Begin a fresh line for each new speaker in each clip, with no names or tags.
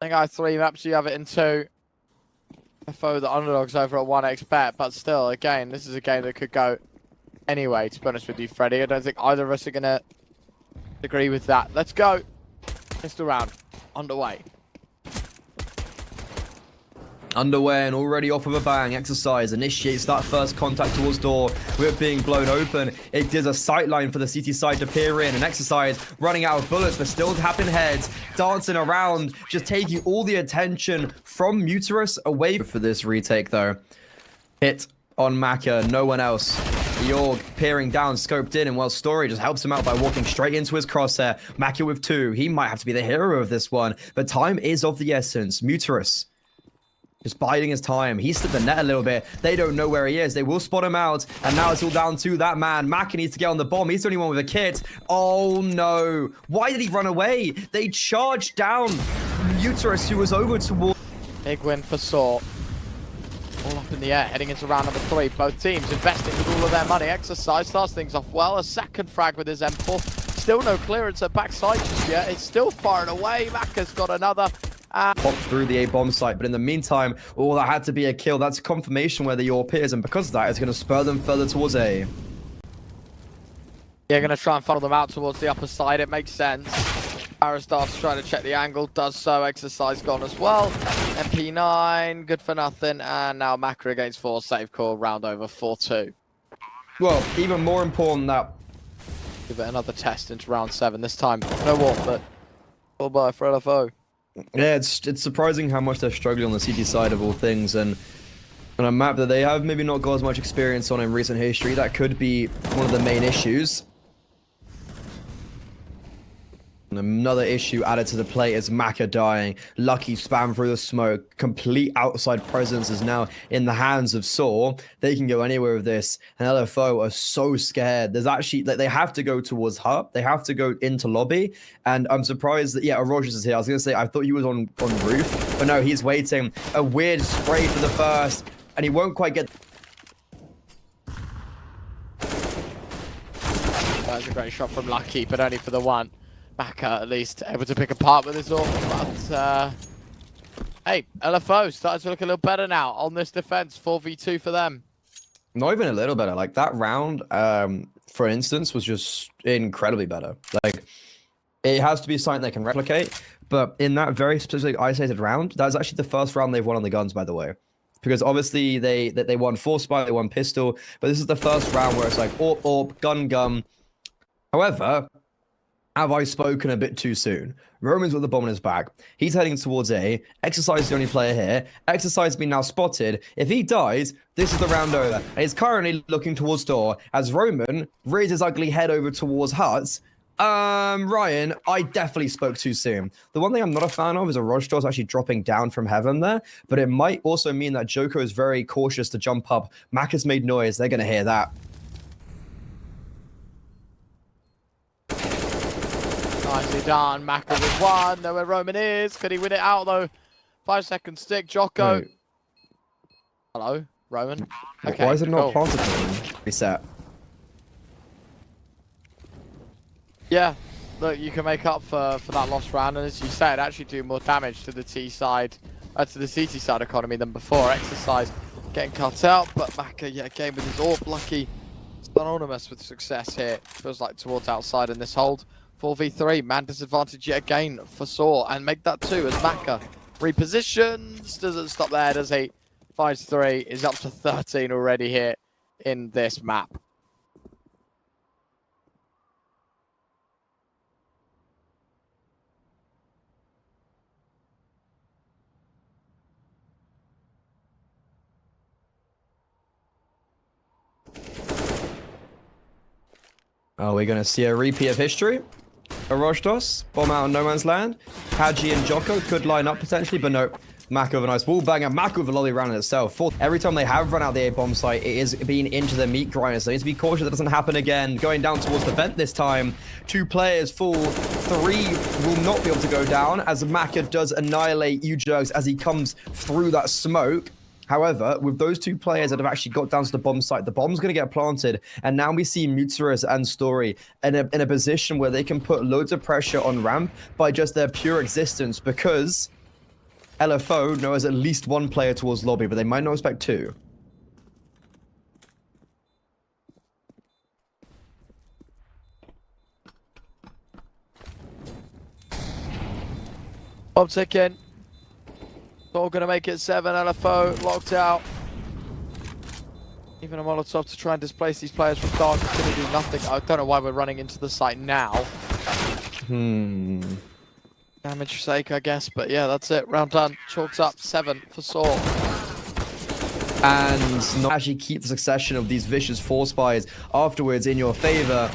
think I have 3 maps, you have it in 2. FO the underdogs over at 1x bet, but still, again, this is a game that could go anyway, to be honest with you, Freddie. I don't think either of us are going to agree with that. Let's go. Pistol round underway.
Underway and already off of a bang. Exercise initiates that first contact towards door with it being blown open. It gives a sight line for the CT side to peer in. And Exercise running out of bullets, but still tapping heads, dancing around, just taking all the attention from Muterus away for this retake, though. Hit on Maka, no one else. Georg peering down, scoped in, and well, Story just helps him out by walking straight into his crosshair. Maka with 2. He might have to be the hero of this one, but time is of the essence. Muterus just biding his time. He slipped the net a little bit. They don't know where he is. They will spot him out. And now it's all down to that man. Maka needs to get on the bomb. He's the only one with a kit. Oh, no. Why did he run away? They charged down Muterus, who was over towards...
Big win for Saw. All up in the air, heading into round number 3. Both teams investing with all of their money. Exercise starts things off well. A second frag with his M4. Still no clearance at backside just yet. It's still firing away. Maka's got another.
Popped through the A bomb site, but in the meantime, oh, that had to be a kill. That's confirmation where the AWP is, and because of that, it's going to spur them further towards A.
Yeah, going to try and funnel them out towards the upper side. It makes sense. Aristar's trying to check the angle, does so. Exercise gone as well. MP9, good for nothing, and now Maka against 4, save call, round over 4-2.
Well, even more important that...
Give it another test into round 7. This time, no war, but all by for LFO.
Yeah, it's surprising how much they're struggling on the CT side of all things, and on a map that they have maybe not got as much experience on in recent history, that could be one of the main issues. And another issue added to the plate is Maka dying. Lucky spam through the smoke. Complete outside presence is now in the hands of Saw. They can go anywhere with this. And LFO are so scared. There's actually, like, they have to go towards hub. They have to go into lobby. And I'm surprised that, yeah, Rogers is here. I was going to say, I thought he was on roof. But no, he's waiting. A weird spray for the first. And he won't quite get...
That was a great shot from Lucky, but only for the one. Maka at least able to pick apart with his AWP, but hey, LFO starting to look a little better now on this defense. 4v2 for them.
Not even a little better. Like that round, for instance, was just incredibly better. Like it has to be something they can replicate, but in that very specific isolated round, that was actually the first round they've won on the guns, by the way. Because obviously they won 4 spy, they won pistol, but this is the first round where it's like AWP, gun. However, have I spoken a bit too soon? Roman's with the bomb in his back. He's heading towards A. Exercise is the only player here. Exercise has been now spotted. If he dies, this is the round over. And he's currently looking towards door as Roman raises his ugly head over towards Huts. Ryan, I definitely spoke too soon. The one thing I'm not a fan of is a Rojdos actually dropping down from heaven there, but it might also mean that Joko is very cautious to jump up. Mac has made noise. They're going to hear that.
Nicely done. Maka with 1. Know where Roman is. Could he win it out though? 5-second stick. Jocko.
Wait.
Hello, Roman. Okay,
why is it not
cool.
planted? Reset.
Yeah, look, you can make up for that lost round, and as you said, actually do more damage to the T side, to the CT side economy than before. Exercise getting cut out, but Maka yet again with his AWP. Lucky, synonymous with success here. Feels like towards outside in this hold. 4v3, man disadvantage yet again for Saw, and make that 2 as Maka repositions. Doesn't stop there, does he? 5-3 is up to 13 already here in this map.
Are we going to see a repeat of history? A Rojdos, bomb out in no man's land. Haji and Jocko could line up potentially, but no. Maka with a nice wall banger. Maka with a lolly round in itself. Every time they have run out the A-bomb site, it is being into the meat grinder, so they need to be cautious that doesn't happen again. Going down towards the vent this time. 2 players fall. 3 will not be able to go down, as Maka does annihilate Ujergs as he comes through that smoke. However, with those 2 players that have actually got down to the bomb site, the bomb's going to get planted, and now we see Muterus and Story in a position where they can put loads of pressure on ramp by just their pure existence, because LFO knows at least one player towards lobby, but they might not expect two.
Bomb ticking. All gonna make it 7. LFO locked out. Even a Molotov to try and displace these players from dark is gonna do nothing. I don't know why we're running into the site now. Damage sake, I guess, but yeah, that's it. Round done. Chalks up 7 for Saw.
And not actually keep the succession of these vicious force buys afterwards in your favor.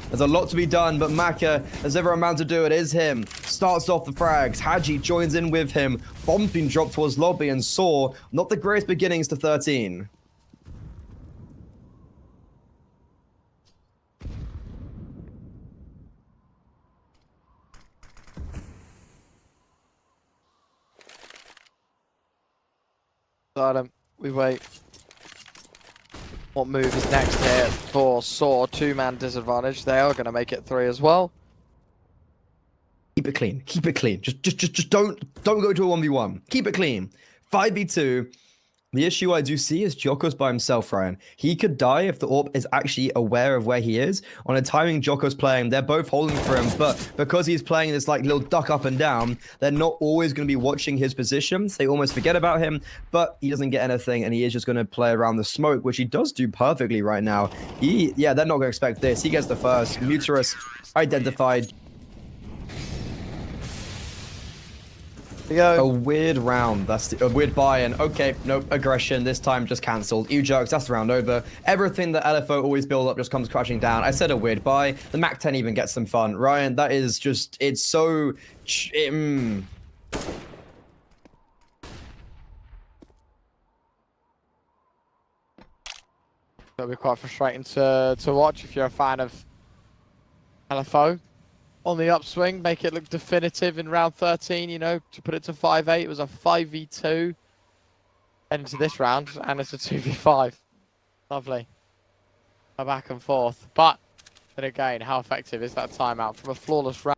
There's a lot to be done, but Maka has every amount to do. It is him. Starts off the frags. Haji joins in with him. Bomb being dropped towards lobby, and Saw, not the greatest beginnings to 13.
Adam, we wait. What move is next here for Saw? 2-man disadvantage. They are going to make it 3 as well.
Keep it clean. Keep it clean. Just don't go to a 1v1. Keep it clean. 5v2. The issue I do see is Joko's by himself, Ryan. He could die if the AWP is actually aware of where he is. On a timing Joko's playing, they're both holding for him, but because he's playing this like little duck up and down, they're not always going to be watching his positions. They almost forget about him, but he doesn't get anything, and he is just going to play around the smoke, which he does do perfectly right now. Yeah, they're not going to expect this. He gets the first. Muterus identified. A weird round. That's a weird buy-in. Okay, nope, aggression. This time just cancelled. Jokes, that's the round over. Everything that LFO always build up just comes crashing down. I said a weird buy. The Mac 10 even gets some fun. Ryan, that is just, it's so... It'll
be quite frustrating to watch if you're a fan of LFO. On the upswing, make it look definitive in round 13, you know, to put it to 5-8. It was a 5v2 heading to this round, and it's a 2v5. Lovely. A back and forth. But, then again, how effective is that timeout from a flawless round?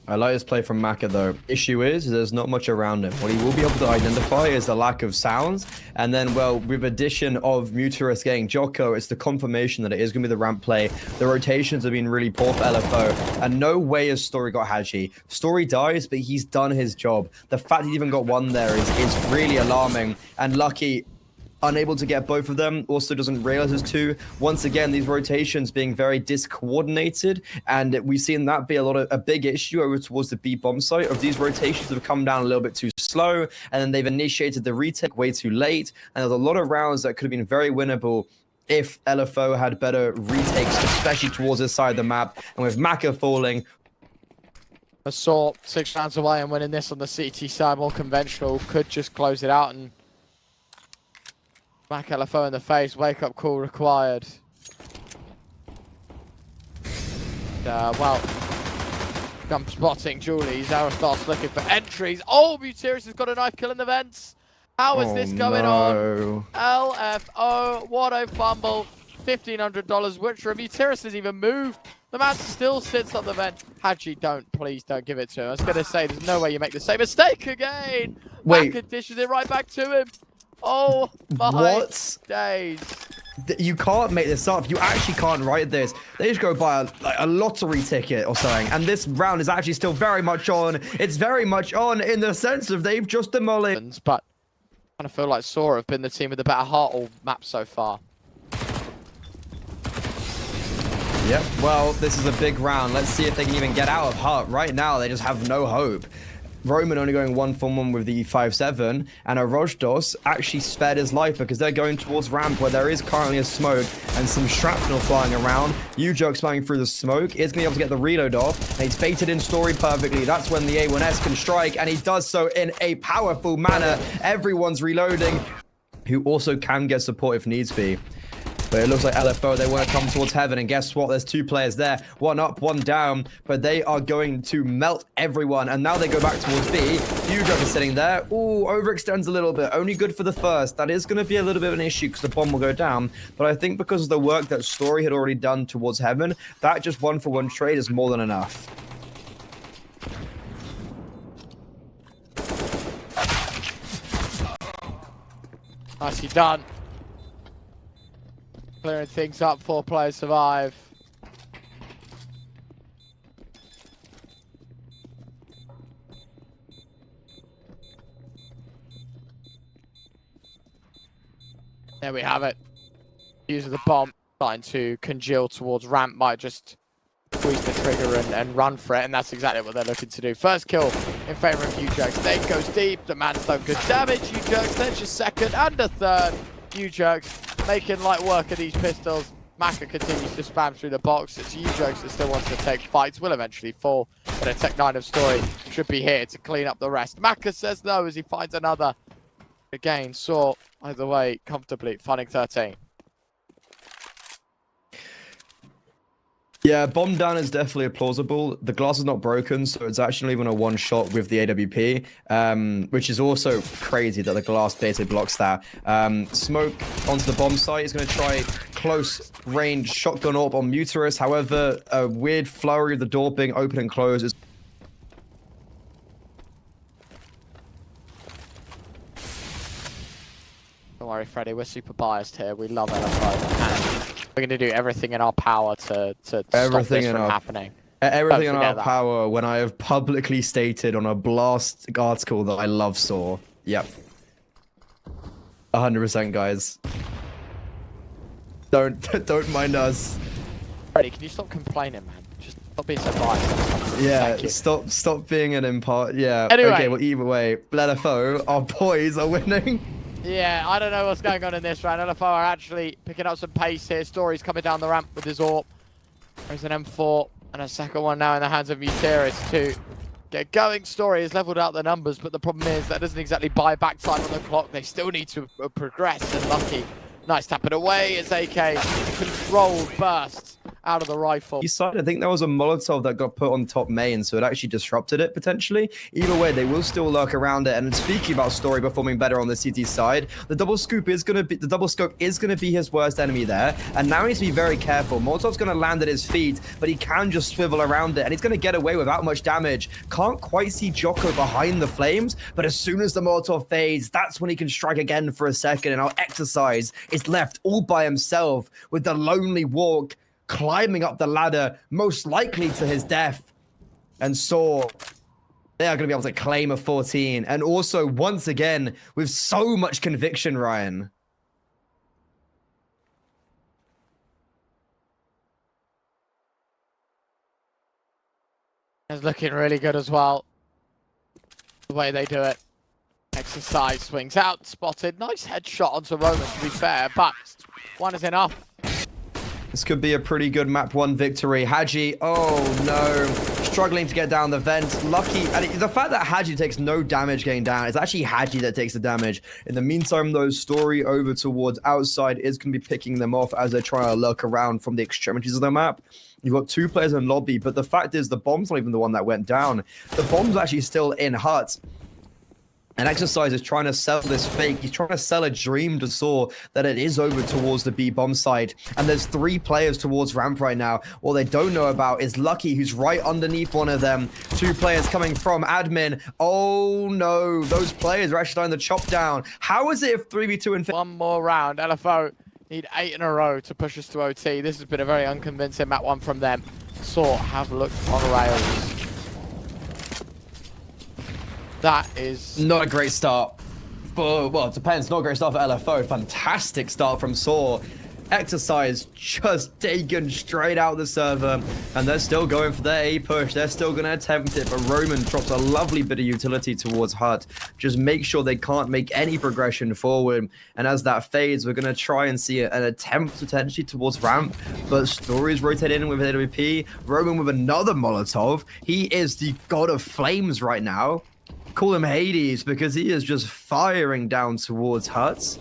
I like this play from Maka though. Issue is there's not much around him. What he will be able to identify is the lack of sounds. And then, well, with addition of Muterus getting Joko, it's the confirmation that it is going to be the ramp play. The rotations have been really poor for LFO. And no way has Story got Haji. Story dies, but he's done his job. The fact he even got one there is really alarming. And Lucky, unable to get both of them, also doesn't realize there's two. Once again, these rotations being very discoordinated, and we've seen that be a big issue over towards the B bomb site. Of these rotations have come down a little bit too slow, and then they've initiated the retake way too late. And there's a lot of rounds that could have been very winnable if LFO had better retakes, especially towards this side of the map. And with Maka falling,
Assault 6 rounds away and winning this on the CT side, more conventional, could just close it out and Mac LFO in the face, wake up call required. Well, jump spotting Julie's. Arrow starts looking for entries. Oh, Muterus has got a knife kill in the vents. How is this going on? LFO, what a fumble. $1,500, which Muterus has even moved. The man still sits on the vent. Haji, please don't give it to him. I was going to say, there's no way you make the same mistake again.
Wait.
Maka dishes it right back to him. Oh my days.
You can't make this up. You actually can't write this. They just go buy a lottery ticket or something. And this round is actually still very much on. It's very much on in the sense of they've just demolished.
But I kind of feel like Sora have been the team with the better heart all map so far.
Yep, well, this is a big round. Let's see if they can even get out of heart. Right now, they just have no hope. Roman only going 1-for-1 with the 5-7, and Rojdos actually spared his life because they're going towards ramp where there is currently a smoke and some shrapnel flying around. Ujoke's flying through the smoke. Is going to be able to get the reload off, and he's baited in Story perfectly. That's when the A1S can strike, and he does so in a powerful manner. Everyone's reloading, who also can get support if needs be. But it looks like LFO, they want to come towards heaven, and guess what? There's two players there. One up, one down, but they are going to melt everyone, and now they go back towards B. Ujoke is sitting there. Ooh, overextends a little bit. Only good for the first. That is going to be a little bit of an issue because the bomb will go down, but I think because of the work that Story had already done towards heaven, that just 1-for-1 trade is more than enough.
Nicely done. Clearing things up, 4 players survive. There we have it. Use of the bomb starting to congeal towards ramp, might just squeeze the trigger and run for it, and that's exactly what they're looking to do. First kill in favor of U-Jerks. Nate goes deep, the man's done good damage. U-Jerks, there's your second and a third. U-Jerks making light work of these pistols. Maka continues to spam through the box. It's U-Jerks that still wants to take fights, will eventually fall, but a Tech 9 of Story should be here to clean up the rest. Maka says no as he finds another. Again, saw either way comfortably, finding 13.
Yeah, bomb down is definitely plausible. The glass is not broken, so it's actually even a one shot with the AWP, which is also crazy that the glass basically blocks that. Smoke onto the bomb site is going to try close range shotgun AWP on Muterus. However, a weird flurry of the door being open and closed is...
Don't worry, Freddy, we're super biased here. We love LFO, and we're going to do everything in our power to stop this from happening.
Everything in our power when I have publicly stated on a blast article that I love Saw. Yep. 100%, guys. Don't mind us.
Freddy, can you stop complaining, man? Just stop being so biased.
Yeah, stop being an impart. Yeah.
Anyway.
Okay, well, either way, LFO, our boys are winning.
Yeah, I don't know what's going on in this round. LFO are actually picking up some pace here. Story's coming down the ramp with his AWP. There's an M4 and a second one now in the hands of Muteris to get going. Story has leveled out the numbers, but the problem is that doesn't exactly buy back time on the clock. They still need to progress, and Lucky, nice tapping away as AK controlled bursts out of the rifle.
I think there was a Molotov that got put on top main, so it actually disrupted it potentially. Either way, they will still lurk around it. And speaking about Story performing better on the CT side, the double scope is gonna be his worst enemy there. And now he needs to be very careful. Molotov's gonna land at his feet, but he can just swivel around it, and he's gonna get away without much damage. Can't quite see Jocko behind the flames, but as soon as the Molotov fades, that's when he can strike again for a second. And our Exercise is left all by himself with the lonely walk, climbing up the ladder, most likely to his death. And Saw, they are going to be able to claim a 14. And also, once again, with so much conviction, Ryan.
It's looking really good as well. The way they do it. Exercise swings out, spotted. Nice headshot onto Roman, to be fair, but one is enough.
This could be a pretty good map 1 victory. Haji, oh no, struggling to get down the vent. Lucky, and the fact that Haji takes no damage getting down, it's actually Haji that takes the damage. In the meantime, though, Story over towards outside is going to be picking them off as they try to lurk around from the extremities of the map. You've got 2 players in lobby, but the fact is the bomb's not even the one that went down. The bomb's actually still in hut. And Exercise is trying to sell this fake. He's trying to sell a dream to Saw that it is over towards the B bomb site. And there's 3 players towards ramp right now. What they don't know about is Lucky, who's right underneath one of them. 2 players coming from admin. Oh no, those players are actually starting to chop down. How is it if 3v2 and...
One more round. LFO need 8 in a row to push us to OT. This has been a very unconvincing map 1 from them. Saw have looked on rails. That is
not a great start. Well, it depends. Not a great start for LFO. Fantastic start from Saw. Exercise just taken straight out the server. And they're still going for their A push. They're still going to attempt it. But Roman drops a lovely bit of utility towards Hut. Just make sure they can't make any progression forward. And as that fades, we're going to try and see an attempt potentially towards ramp. But Story's rotating in with an AWP. Roman with another Molotov. He is the god of flames right now. Call him Hades because he is just firing down towards Huts.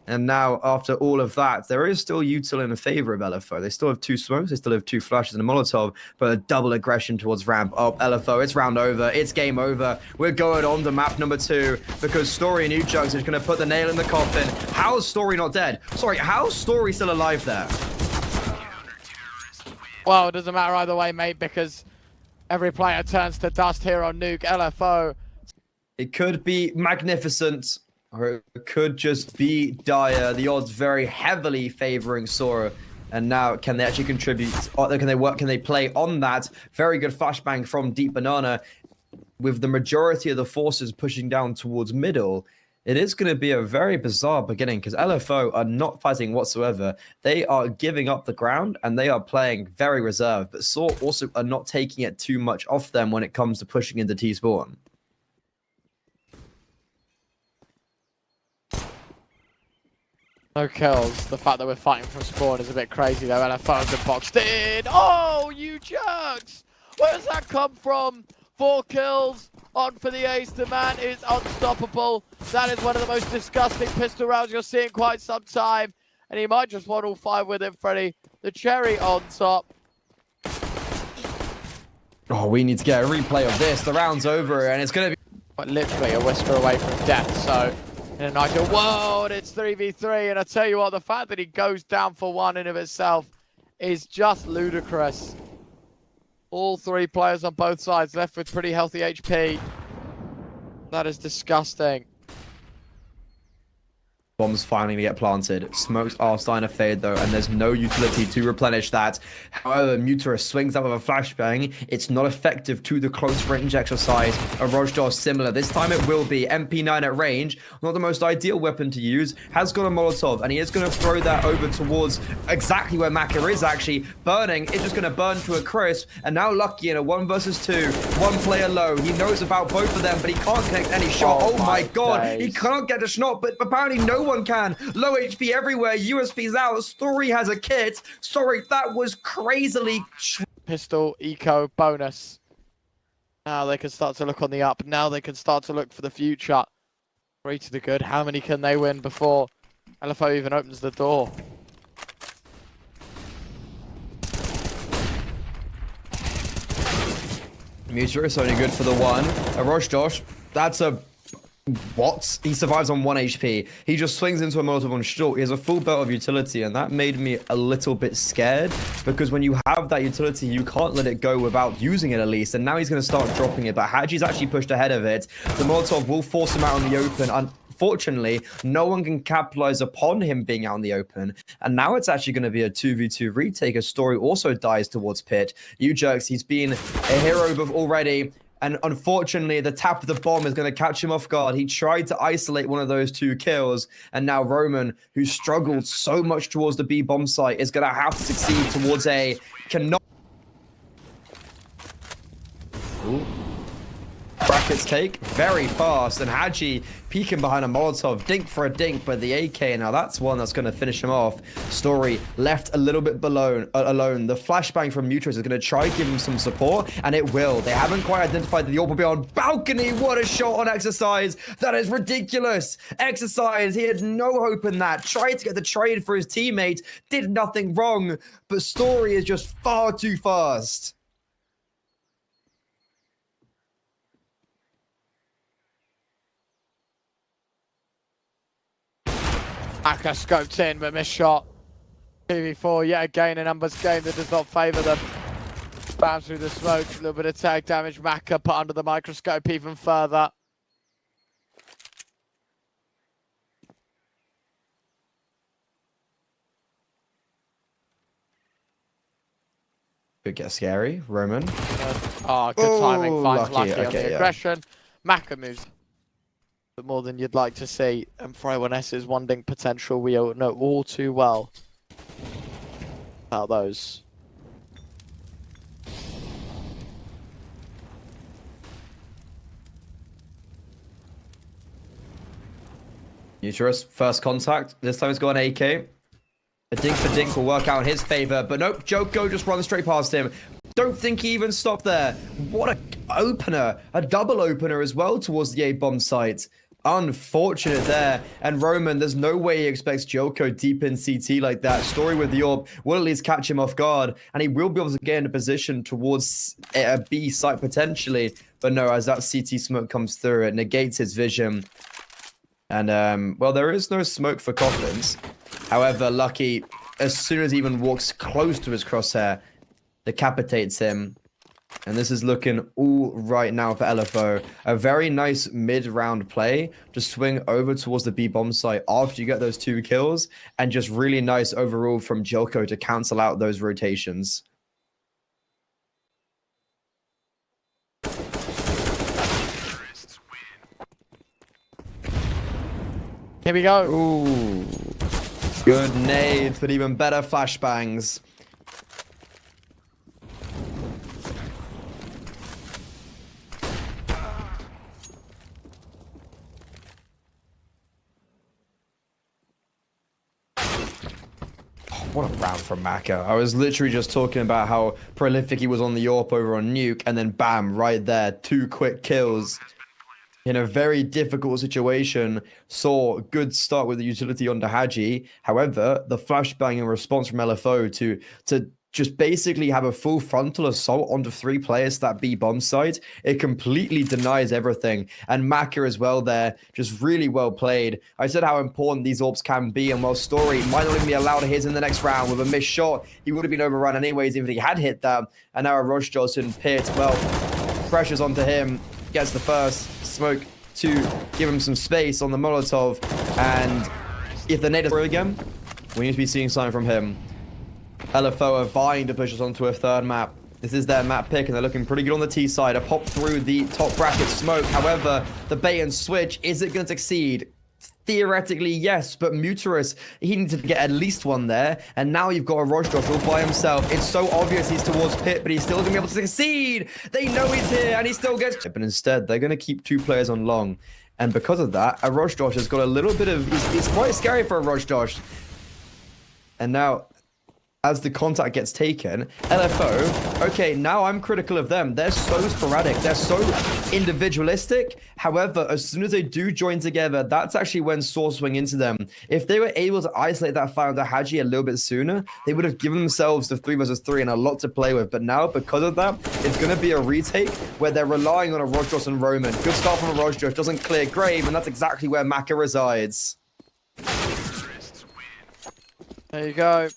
And now, after all of that, there is still util in favor of LFO. They still have 2 smokes, they still have 2 flashes and a Molotov, but a double aggression towards ramp. Oh, LFO, it's round over, it's game over. We're going on to map number 2 because Story and U-Jugs is going to put the nail in the coffin. How's Story not dead? Sorry, how's Story still alive there?
Well, it doesn't matter either way, mate, because every player turns to dust here on Nuke. LFO.
It could be magnificent. or it could just be dire. The odds very heavily favoring Sora. And now, can they actually contribute? Or can they work? Can they play on that? Very good flashbang from Deep Banana, with the majority of the forces pushing down towards middle. It is going to be a very bizarre beginning because LFO are not fighting whatsoever. They are giving up the ground and they are playing very reserved. But Saw also are not taking it too much off them when it comes to pushing into T-spawn.
No kills. The fact that we're fighting from spawn is a bit crazy though. LFO's been boxed in. Oh, you jerks! Where does that come from? 4 kills on for the ace. The man is unstoppable. That is one of the most disgusting pistol rounds you'll see in quite some time. And he might just want all 5 with it, Freddy. The cherry on top.
Oh, we need to get a replay of this. The round's over and it's going to be
literally a whisper away from death. So in an ideal world, it's 3v3. And I tell you what, the fact that he goes down for 1 in of itself is just ludicrous. All 3 players on both sides left with pretty healthy HP. That is disgusting.
Bombs finally get planted. Smokes are starting to fade though, and there's no utility to replenish that. However, Muterus swings out with a flashbang. It's not effective to the close range exercise. A Rojdar similar. This time it will be. MP9 at range. Not the most ideal weapon to use. Has got a Molotov, and he is going to throw that over towards exactly where Maka is actually. Burning. It's just going to burn to a crisp. And now Lucky in a 1 versus 2. 1 player low. He knows about both of them, but he can't connect any shot. Oh my god.
days.
He can't get the shot, but apparently no one can. Low HP everywhere. USP's out. Story has a kit. Sorry, that was crazily.
Pistol, eco, bonus. Now they can start to look on the up. Now they can start to look for the future. 3 to the good. How many can they win before LFO even opens the door?
Muter is only good for the 1. A Rush Josh. That's a. What? He survives on 1 HP. He just swings into a Molotov on short. He has a full belt of utility, and that made me a little bit scared because when you have that utility, you can't let it go without using it at least. And now he's going to start dropping it. But Haji's actually pushed ahead of it. The Molotov will force him out in the open. Unfortunately, no one can capitalize upon him being out in the open. And now it's actually going to be a 2v2 retake. A Story also dies towards Pit. You jerks, he's been a hero already. And unfortunately, the tap of the bomb is going to catch him off guard. He tried to isolate one of those 2 kills. And now Roman, who struggled so much towards the B bomb site, is going to have to succeed towards A. Cannot. Ooh. Brackets take very fast, and Haji peeking behind a Molotov, dink for a dink, but the AK, now that's one that's going to finish him off. Story left a little bit alone. The flashbang from Muterus is going to try to give him some support, and it will. They haven't quite identified that the AWP will be on balcony. What a shot on Exercise. That is ridiculous. Exercise, he had no hope in that. Tried to get the trade for his teammate, did nothing wrong, but Story is just far too fast.
Aka scoped in, but missed shot. 2v4 yet again, a numbers game that does not favour them. Bounce through the smoke, a little bit of tag damage. Maka put under the microscope even further.
Could get scary. Roman.
Oh, good timing. Finds Lucky on
okay,
the aggression. Maka moves more than you'd like to see, and Fry1S's 1 dink potential we all know all too well about those.
Muterus, first contact. This time it's got an AK. A dink for dink will work out in his favor, but nope, Joko just runs straight past him. Don't think he even stopped there. What a opener. A double opener as well towards the A-bomb site. Unfortunate there. And Roman, there's no way he expects Joko deep in CT like that. Story with the AWP will at least catch him off guard, and he will be able to get into position towards a B site potentially. But no, as that CT smoke comes through, it negates his vision. And, well, there is no smoke for Coffins. However, Lucky, as soon as he even walks close to his crosshair, decapitates him. And this is looking all right now for LFO. A very nice mid-round play. Just swing over towards the B-bomb site after you get those 2 kills. And just really nice overall from Jilko to cancel out those rotations.
Here we go.
Ooh. Good nades, but even better flashbangs. What a round from Maka. I was literally just talking about how prolific he was on the AWP over on Nuke, and then bam, right there, 2 quick kills. In a very difficult situation, saw good start with the utility on Haji. However, the flashbang in response from LFO to just basically have a full frontal assault onto 3 players to that B bomb site, it completely denies everything. And Maka as well there, just really well played. I said how important these AWPs can be, and while Story might not even be allowed to hit in the next round with a missed shot, he would have been overrun anyways if he had hit that. And now a Rush Johnson pit, well, pressures onto him, gets the first smoke to give him some space on the Molotov. And if the nade is again, we need to be seeing something from him. LFO are vying to push us onto a 3rd map. This is their map pick, and they're looking pretty good on the T side. A pop through the top bracket smoke. However, the bait and switch, is it going to succeed? Theoretically, yes, but Muterus, he needed to get at least one there, and now you've got a Rojdosh all by himself. It's so obvious he's towards pit, but he's still going to be able to succeed. They know he's here, and he still gets... But instead, they're going to keep 2 players on long, and because of that, a Rojdosh has got a little bit of... It's quite scary for a Rojdosh. And now... as the contact gets taken, LFO, okay, now I'm critical of them. They're so sporadic. They're so individualistic. However, as soon as they do join together, that's actually when Saw swing into them. If they were able to isolate that fire onto Haji a little bit sooner, they would have given themselves the 3 versus 3 and a lot to play with. But now, because of that, it's going to be a retake where they're relying on a Rojdos and Roman. Good start from a Rojdos, doesn't clear Grave, and that's exactly where Maka resides.
There you go.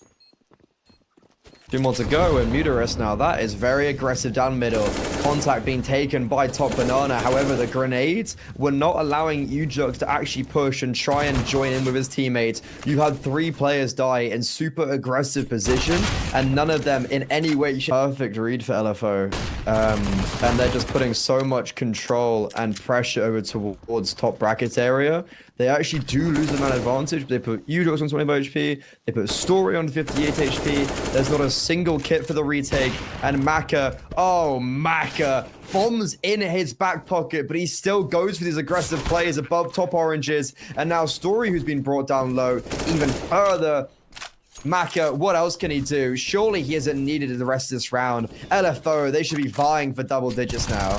2 more to go, and Muterus now. That is very aggressive down middle. Contact being taken by Top Banana. However, the grenades were not allowing Ujux to actually push and try and join in with his teammates. You had 3 players die in super aggressive position, and none of them in any way... Perfect read for LFO. And they're just putting so much control and pressure over towards top bracket area. They actually do lose the man advantage. They put Ujux on 25 HP. They put Story on 58 HP. There's not a single kit for the retake. And Maka, oh, Maka, bombs in his back pocket, but he still goes for these aggressive plays above top oranges. And now Story, who's been brought down low, even further. Maka, what else can he do? Surely he isn't needed in the rest of this round. LFO, they should be vying for double digits now.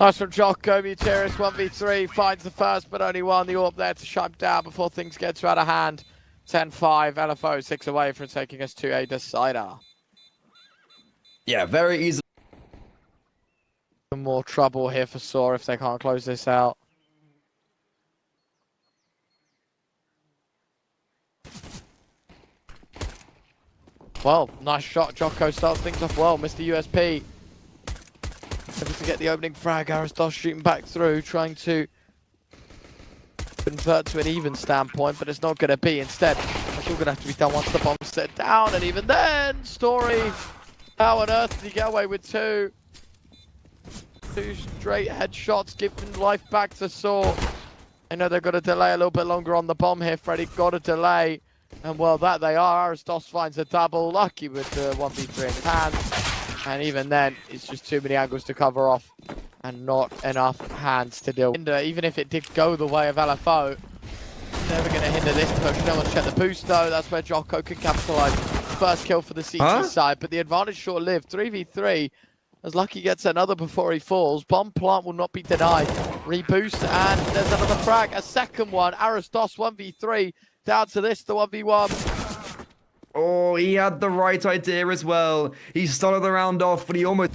Nice from Jocko. Muterus 1v3 finds the first, but only one. The AWP there to shut him down before things get too out of hand. 10-5. LFO 6 away from taking us to a decider.
Yeah, very easy.
More trouble here for Saw if they can't close this out. Well, nice shot. Jocko starts things off well. Mr. USP. Able to get the opening frag. Aristos shooting back through, trying to convert to an even standpoint, but it's not going to be. Instead, it's all going to have to be done once the bomb's set down, and even then, Story, how on earth did he get away with 2? 2 straight headshots, giving life back to Saw. I know they've got to delay a little bit longer on the bomb here. Freddy got a delay, and well, that they are. Aristos finds a double, lucky with the 1v3 in his hand. And even then, it's just too many angles to cover off and not enough hands to deal with. Even if it did go the way of LFO, never going to hinder this push. No one's checked the boost though. That's where Jocko can capitalize. First kill for the CT side, but the advantage short-lived. 3v3 as Lucky gets another before he falls. Bomb plant will not be denied. Reboost, and there's another frag. A second one. Aristos 1v3 down to this, the 1v1.
Oh, he had the right idea as well. He started the round off, but he almost...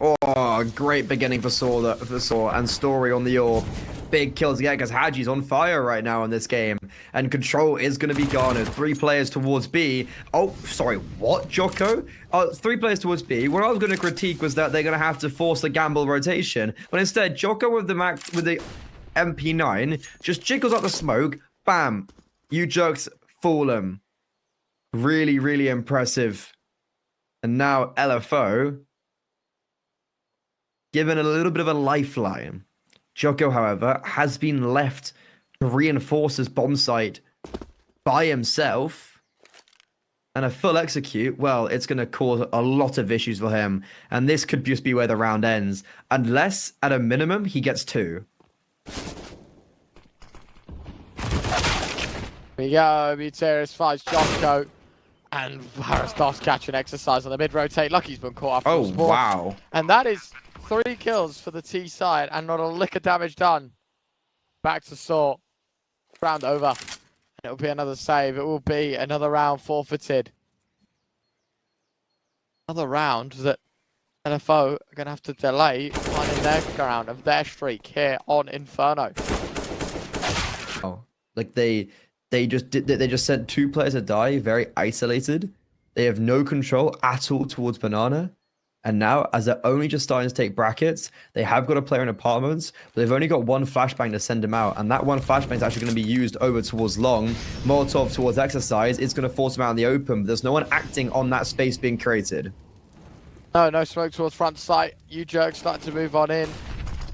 Oh, great beginning for Saw and Story on the AWP. big kill to get because Haji's on fire right now in this game. And control is going to be garnered. 3 players towards B. Oh, sorry, what, Jocko? 3 players towards B. What I was going to critique was that they're going to have to force the gamble rotation. But instead, Jocko with the MP9 just jiggles up the smoke. Bam. You jerks fool him. Really, really impressive. And now LFO given a little bit of a lifeline. Jocko, however, has been left to reinforce his bomb site by himself. And a full execute, well, it's going to cause a lot of issues for him. And this could just be where the round ends. Unless, at a minimum, he gets 2.
Here we go. Muteris fights Jocko. And Harris does catch an exercise on the mid-rotate. Lucky's been caught up.
Oh, wow.
And that is 3 kills for the T side and not a lick of damage done. Back to sort. Round over. And it'll be another save. It will be another round forfeited. Another round that LFO are going to have to delay finding their ground of their streak here on Inferno.
Oh, like they just sent 2 players to die, very isolated. They have no control at all towards Banana. And now, as they're only just starting to take brackets, they have got a player in apartments, but they've only got 1 flashbang to send him out. And that 1 flashbang is actually going to be used over towards Long. Molotov towards Exercise. It's going to force him out in the open, but there's no one acting on that space being created.
No smoke towards front site. You jerks starting to move on in.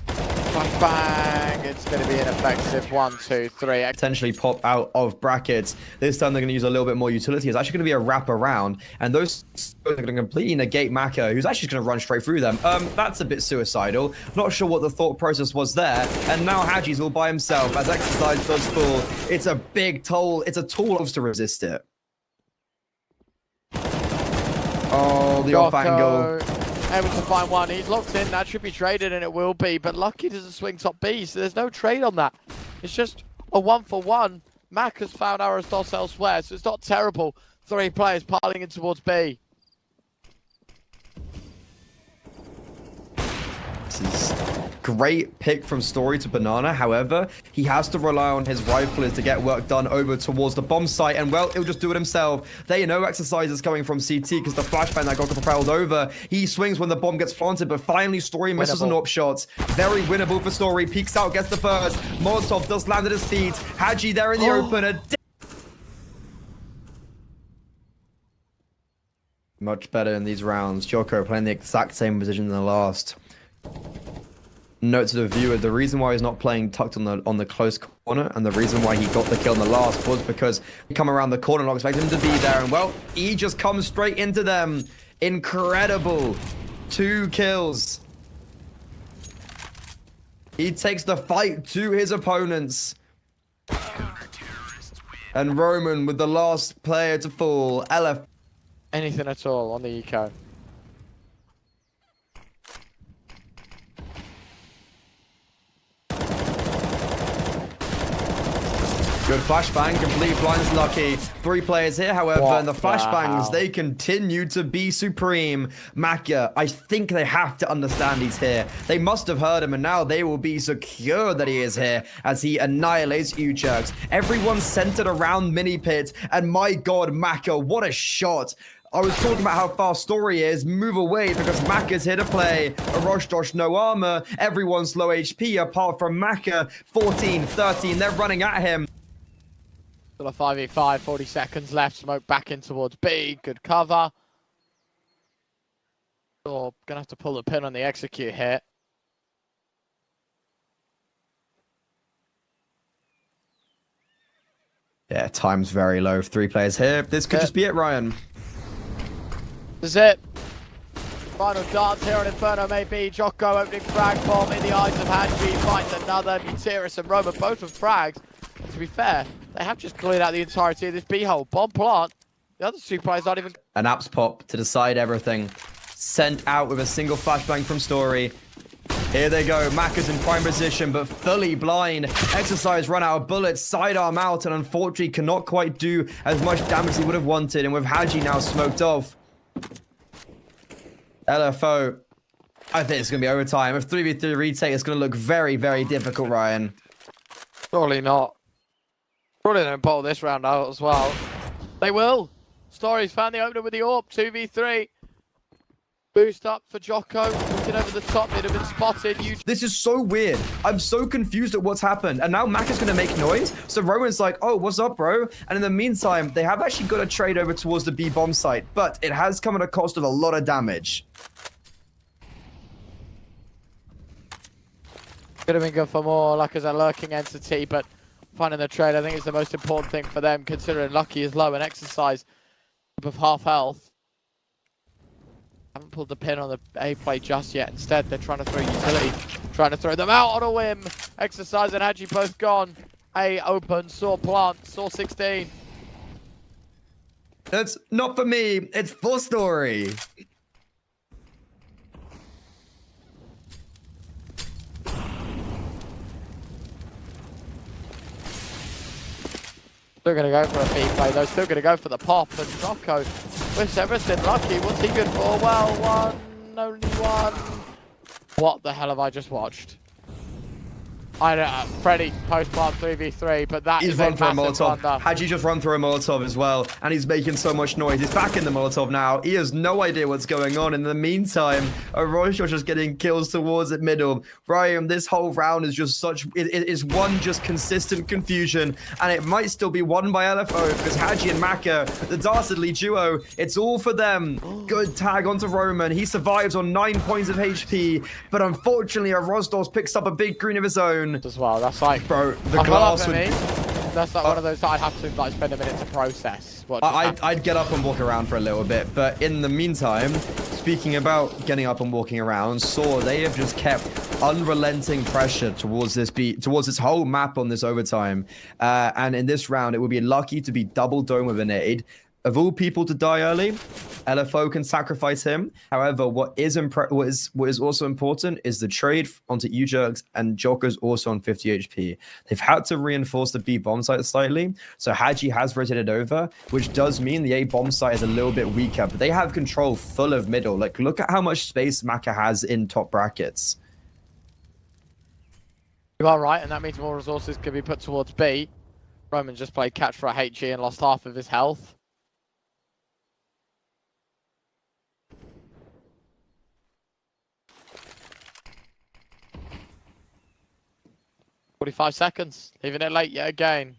Flashbang. It's going to be ineffective. 1, 2, 3.
Potentially pop out of brackets. This time they're going to use a little bit more utility. It's actually going to be a wrap around, and those are going to completely negate Maka, who's actually going to run straight through them. That's a bit suicidal. Not sure what the thought process was there. And now Haji's all by himself as Exercise does fall. It's a big toll. It's a tool to resist it. Oh, the off angle.
Able to find one. He's locked in. That should be traded, and it will be. But Lucky doesn't swing top B, so there's no trade on that. It's just a 1-for-1. Mac has found Aristos elsewhere, so it's not terrible. 3 players piling in towards B.
This is great pick from Story to Banana. However, he has to rely on his riflers to get work done over towards the bomb site. And, well, he'll just do it himself. They know Exercise is coming from CT because the flashbang that got propelled over. He swings when the bomb gets planted, but finally Story misses an up shot. Very winnable for Story. Peeks out, gets the first. Molotov does land at his feet. Haji there in the open. Much better in these rounds. Jocko playing the exact same position in the last. Note to the viewer, the reason why he's not playing tucked on the close corner and the reason why he got the kill in the last was because he come around the corner and not expect him to be there. And, well, he just comes straight into them. Incredible. 2 kills. He takes the fight to his opponents. And Roman with the last player to fall. LF.
Anything at all on the eco.
Good flashbang, complete blinds Lucky. 3 players here, however, and the flashbangs, they continue to be supreme. Maka, I think they have to understand he's here. They must have heard him, and now they will be secure that he is here as he annihilates U-Jerks. Everyone's centered around Mini Pit, and my god, Maka, what a shot. I was talking about how fast Story is. Move away because Maka's here to play. A Rosh Dosh, no armor. Everyone's low HP apart from Maka. 14, 13, they're running at him.
Still a 5v5, 40 seconds left. Smoke back in towards B. Good cover. Oh, gonna have to pull the pin on the execute here.
Yeah, time's very low. 3 players here. This could just be it, Ryan.
This is it. Final dance here on Inferno maybe. Jocko opening frag bomb in the eyes of Hanji. Finds another. Muteris and Roma both with frags. And to be fair, they have just cleared out the entirety of this B-hole. Bomb plant. The other 2 players aren't even...
An apps pop to decide everything. Sent out with a single flashbang from Story. Here they go. Maka's in prime position, but fully blind. Exercise run out of bullets, sidearm out, and unfortunately cannot quite do as much damage as he would have wanted. And with Haji now smoked off. LFO. I think it's going to be overtime. If 3v3 retake, it's going to look very, very difficult, Ryan.
Surely not. Surely they don't pull this round out as well. They will. Story's found the opener with the AWP. 2v3. Boost up for Jocko. Looking over the top. They'd have been spotted.
This is so weird. I'm so confused at what's happened. And now Mac is going to make noise. So Rowan's like, oh, what's up, bro? And in the meantime, they have actually got a trade over towards the B bomb site. But it has come at a cost of a lot of damage.
Could have been good for more luck as a lurking entity, but finding the trade, I think, is the most important thing for them, considering Lucky is low and exercise of half health. Haven't pulled the pin on the A play just yet. Instead, they're trying to throw utility, trying to throw them out on a whim. Exercise and Hadji both gone. A open, saw plant, saw 16.
That's not for me. It's for Story.
Still going to go for a B play, though. Still going to go for the pop. And Jocko with everything. Lucky. What's he good for? Well, one. Only one. What the hell have I just watched? I don't know. Freddy post-plant 3v3, but that
he's
is
run
a
for a
massive
Molotov.
blunder.
Hadji just run through a Molotov as well, and he's making so much noise. He's back in the Molotov now. He has no idea what's going on. In the meantime, Orocho just getting kills towards the middle. Ryan, this whole round is just such... It is one just consistent confusion, and it might still be won by LFO, because Hadji and Maka, the dastardly duo, it's all for them. Good tag onto Roman. He survives on 9 points of HP, but unfortunately, Rosdos picks up a big green of his own.
As well, that's like,
bro, the glass would...
That's like one of those that I'd have to like spend a minute to process.
I'd get up and walk around for a little bit, but in the meantime, speaking about getting up and walking around, they have just kept unrelenting pressure towards this whole map on this overtime. And in this round, it would be lucky to be double dome with a nade. Of all people to die early, LFO can sacrifice him. However, what is also important is the trade onto Ujerks, and Joker's also on 50 HP. They've had to reinforce the B bomb site slightly, so Hadji has rotated over, which does mean the A bomb site is a little bit weaker, but they have control full of middle. Like, look at how much space Maka has in top brackets.
You are right, and that means more resources can be put towards B. Roman just played catch for a HG and lost half of his health. 45 seconds, leaving it late yet again.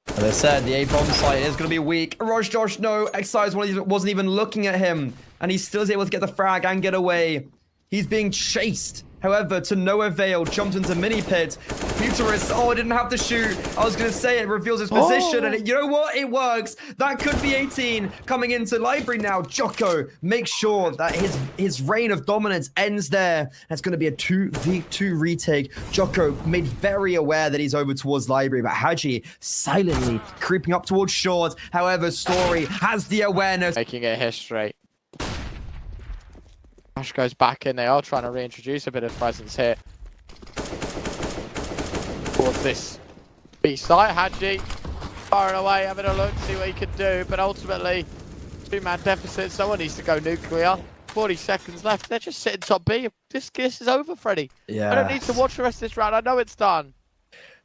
As I said, the A-bomb site is going to be weak. Josh, no, Exercise wasn't even looking at him, and he still is able to get the frag and get away. He's being chased. However, to no avail, jumped into mini pit. Futurist, oh, I didn't have to shoot. I was going to say it reveals his position, and you know what? It works. That could be 18 coming into library now. Jocko makes sure that his reign of dominance ends there. That's going to be a 2v2 retake. Jocko made very aware that he's over towards library, but Hadji silently creeping up towards short. However, Story has the awareness.
Making it history. Ash goes back in. They are trying to reintroduce a bit of presence here towards this B site. Hadji firing away, having a look, see what he can do. But ultimately, two-man deficit. Someone needs to go nuclear. 40 seconds left. They're just sitting top B. This is over, Freddy.
Yeah.
I don't need to watch the rest of this round. I know it's done.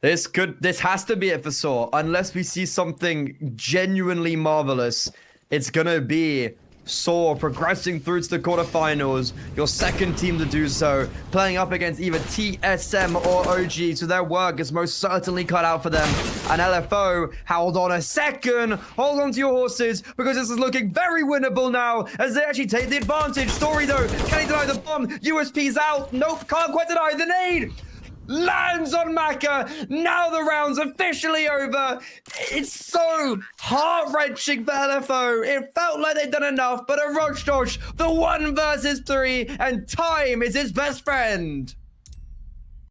This has to be it for Saw. Unless we see something genuinely marvelous, it's gonna be Saw progressing through to the quarterfinals, your second team to do so, playing up against either TSM or OG, so their work is most certainly cut out for them. And LFO, hold on a second, hold on to your horses, because this is looking very winnable now, as they actually take the advantage. Story though, can he deny the bomb? USP's out, nope, can't quite deny the nade. Lands on Maka. Now the round's officially over. It's so heart-wrenching for LFO. It felt like they'd done enough, but a Rosh, the 1 versus 3, and time is his best friend.